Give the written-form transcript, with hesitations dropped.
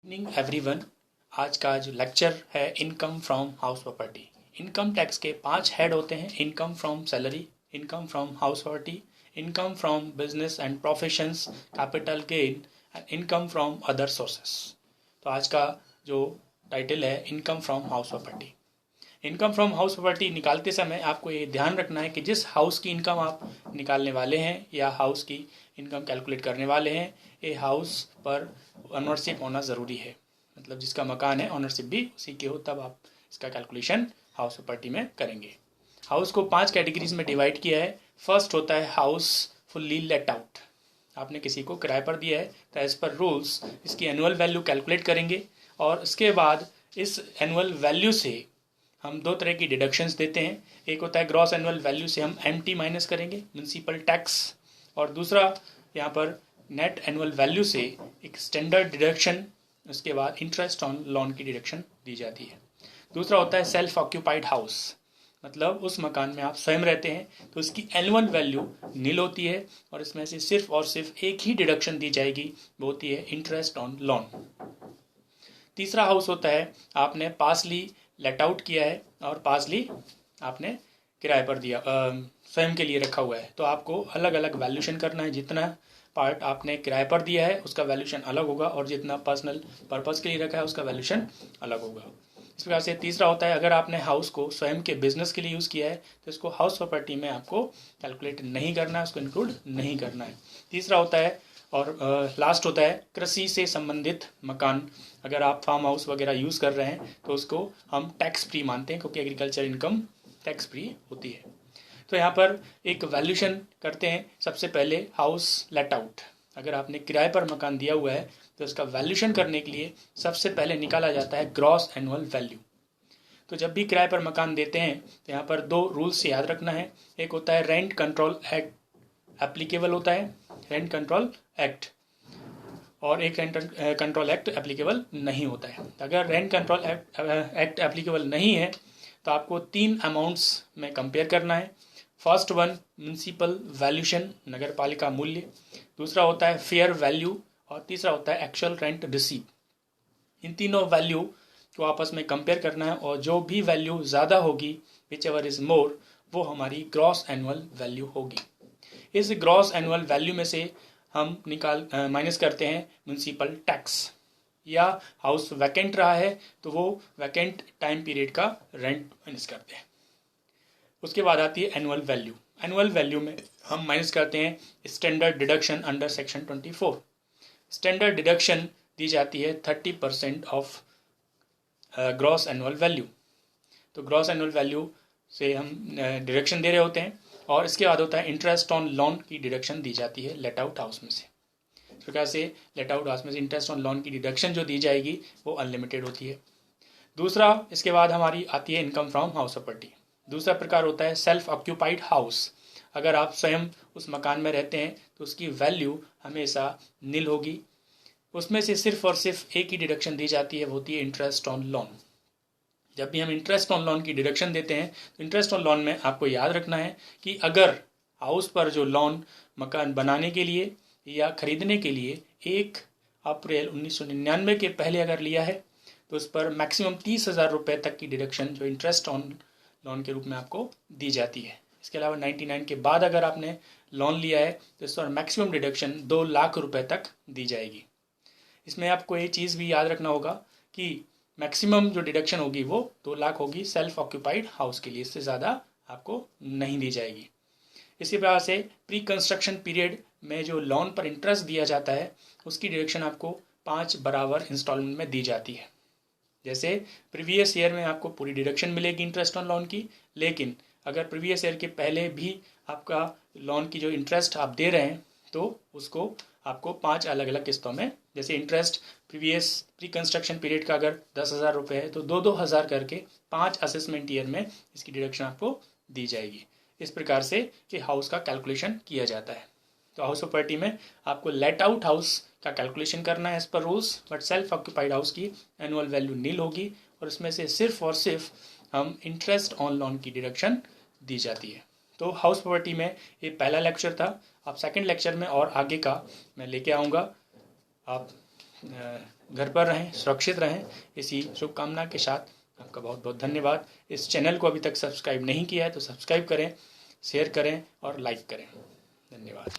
Evening everyone. आज का जो लेक्चर है income from house property. Income tax के 5 हेड होते हैं। Income from salary, income from house property, income from business and professions, capital gain and income from other sources. तो आज का जो टाइटल है income from house property. Income from house property निकालते समय आपको ये ध्यान रखना है कि जिस हाउस की इनकम आप निकालने वाले हैं या हाउस की इनकम कैलकुलेट करने वाले हैं, ये हाउस पर ऑनरशिप होना ज़रूरी है। मतलब जिसका मकान है ऑनरशिप भी उसी की हो, तब आप इसका कैलकुलेशन हाउस प्रॉपर्टी में करेंगे। हाउस को 5 कैटेगरीज में डिवाइड किया है। फर्स्ट होता है हाउस फुल्ली लेट आउट। आपने किसी को किराए पर दिया है तो एज पर रूल्स इसकी एनुअल वैल्यू कैलकुलेट करेंगे और उसके बाद इस एनुअल वैल्यू से हम 2 तरह की डिडक्शंस देते हैं। एक होता है ग्रॉस एनुअल वैल्यू से हम एमटी माइनस करेंगे, म्यूनसिपल टैक्स, और दूसरा यहाँ पर नेट एनुअल वैल्यू से एक स्टैंडर्ड डिडक्शन, उसके बाद इंटरेस्ट ऑन लोन की डिडक्शन दी जाती है। दूसरा होता है सेल्फ ऑक्यूपाइड हाउस, मतलब उस मकान में आप स्वयं रहते हैं तो उसकी एनुअल वैल्यू नील होती है और इसमें से सिर्फ और सिर्फ एक ही डिडक्शन दी जाएगी, वो होती है इंटरेस्ट ऑन लोन। तीसरा हाउस होता है आपने पासली लेट आउट किया है और पासली आपने किराए पर दिया, स्वयं के लिए रखा हुआ है, तो आपको अलग अलग वैल्यूशन करना है। जितना पार्ट आपने किराए पर दिया है उसका वैल्यूशन अलग होगा और जितना पर्सनल पर्पस के लिए रखा है उसका वैल्यूशन अलग होगा। इस प्रकार से तीसरा होता है अगर आपने हाउस को स्वयं के बिजनेस के लिए यूज़ किया है तो इसको हाउस प्रॉपर्टी में आपको कैलकुलेट नहीं करना है, उसको इंक्लूड नहीं करना है। तीसरा होता है और लास्ट होता है कृषि से संबंधित मकान। अगर आप फार्म हाउस वगैरह यूज़ कर रहे हैं तो उसको हम टैक्स फ्री मानते हैं, क्योंकि एग्रीकल्चर इनकम टैक्स फ्री होती है। तो यहाँ पर एक वैल्यूशन करते हैं। सबसे पहले हाउस लेट आउट, अगर आपने किराए पर मकान दिया हुआ है तो उसका वैल्यूशन करने के लिए सबसे पहले निकाला जाता है ग्रॉस एनुअल वैल्यू। तो जब भी किराए पर मकान देते हैं तो यहाँ पर 2 रूल्स याद रखना है। एक होता है रेंट कंट्रोल एक्ट एप्लीकेबल होता है, रेंट कंट्रोल एक्ट, और एक रेंट कंट्रोल एक्ट एप्लीकेबल नहीं होता है। अगर रेंट कंट्रोल एक्ट एप्लीकेबल नहीं है तो आपको 3 अमाउंट्स में कंपेयर करना है। फर्स्ट वन म्यूनसिपल वैल्यूशन, नगर पालिका मूल्य, दूसरा होता है फेयर वैल्यू और तीसरा होता है एक्चुअल रेंट रिसीव। इन तीनों वैल्यू को आपस में कंपेयर करना है और जो भी वैल्यू ज़्यादा होगी, विच एवर इज़ मोर, वो हमारी ग्रॉस एनुअल वैल्यू होगी। इस ग्रॉस एनुअल वैल्यू में से हम माइनस करते हैं म्यूनसिपल टैक्स, या हाउस वैकेंट रहा है तो वो वैकेंट टाइम पीरियड का रेंट माइनस करते हैं। उसके बाद आती है एनुअल वैल्यू। एनुअल वैल्यू में हम माइनस करते हैं standard deduction under section 24। Standard deduction दी जाती है 30% ऑफ ग्रॉस एनुअल वैल्यू। तो ग्रॉस एनुअल वैल्यू से हम डिडक्शन दे रहे होते हैं और इसके बाद होता है इंटरेस्ट ऑन लोन की डिडक्शन दी जाती है लेट आउट हाउस में से। इस प्रकार से लेट आउट हाउस में से इंटरेस्ट ऑन लोन की डिडक्शन जो दी जाएगी वो अनलिमिटेड होती है। दूसरा, इसके बाद हमारी आती है इनकम फ्रॉम हाउस प्रॉपर्टी। दूसरा प्रकार होता है सेल्फ ऑक्यूपाइड हाउस। अगर आप स्वयं उस मकान में रहते हैं तो उसकी वैल्यू हमेशा नील होगी, उसमें से सिर्फ और सिर्फ एक ही डिडक्शन दी जाती है, वो होती है इंटरेस्ट ऑन लोन। जब भी हम इंटरेस्ट ऑन लोन की डिडक्शन देते हैं तो इंटरेस्ट ऑन लोन में आपको याद रखना है कि अगर हाउस पर जो लोन मकान बनाने के लिए या खरीदने के लिए 1 अप्रैल 1999 के पहले अगर लिया है तो उस पर मैक्सिमम 30,000 रुपये तक की डिडक्शन जो इंटरेस्ट ऑन लोन के रूप में आपको दी जाती है। इसके अलावा 99 के बाद अगर आपने लोन लिया है तो इस पर मैक्सिमम डिडक्शन 2 लाख रुपए तक दी जाएगी। इसमें आपको ये चीज़ भी याद रखना होगा कि मैक्सिमम जो डिडक्शन होगी वो 2 लाख होगी सेल्फ ऑक्यूपाइड हाउस के लिए, इससे ज़्यादा आपको नहीं दी जाएगी। इसी प्रकार से प्री कंस्ट्रक्शन पीरियड में जो लोन पर इंटरेस्ट दिया जाता है उसकी डिडक्शन आपको 5 बराबर इंस्टॉलमेंट में दी जाती है। जैसे प्रीवियस ईयर में आपको पूरी डिडक्शन मिलेगी इंटरेस्ट ऑन लोन की, लेकिन अगर प्रीवियस ईयर के पहले भी आपका लोन की जो इंटरेस्ट आप दे रहे हैं तो उसको आपको 5 अलग अलग किस्तों में, जैसे इंटरेस्ट प्री कंस्ट्रक्शन पीरियड का अगर 10,000 रुपये है तो 2,000 करके 5 असेसमेंट ईयर में इसकी डिडक्शन आपको दी जाएगी। इस प्रकार से ये हाउस का कैलकुलेशन किया जाता है। तो हाउस प्रॉपर्टी में आपको लेट आउट हाउस का कैलकुलेशन करना है एज पर rules, but self occupied house की एनुअल वैल्यू नील होगी और इसमें से सिर्फ और सिर्फ हम इंटरेस्ट ऑन लोन की डिडक्शन दी जाती है। तो हाउस प्रॉपर्टी में ये पहला लेक्चर था। अब सेकंड लेक्चर में और आगे का मैं लेके आऊँगा। आप घर पर रहें, सुरक्षित रहें, इसी शुभकामना के साथ आपका बहुत बहुत धन्यवाद। इस चैनल को अभी तक सब्सक्राइब नहीं किया है तो सब्सक्राइब करें, शेयर करें और लाइक करें। धन्यवाद।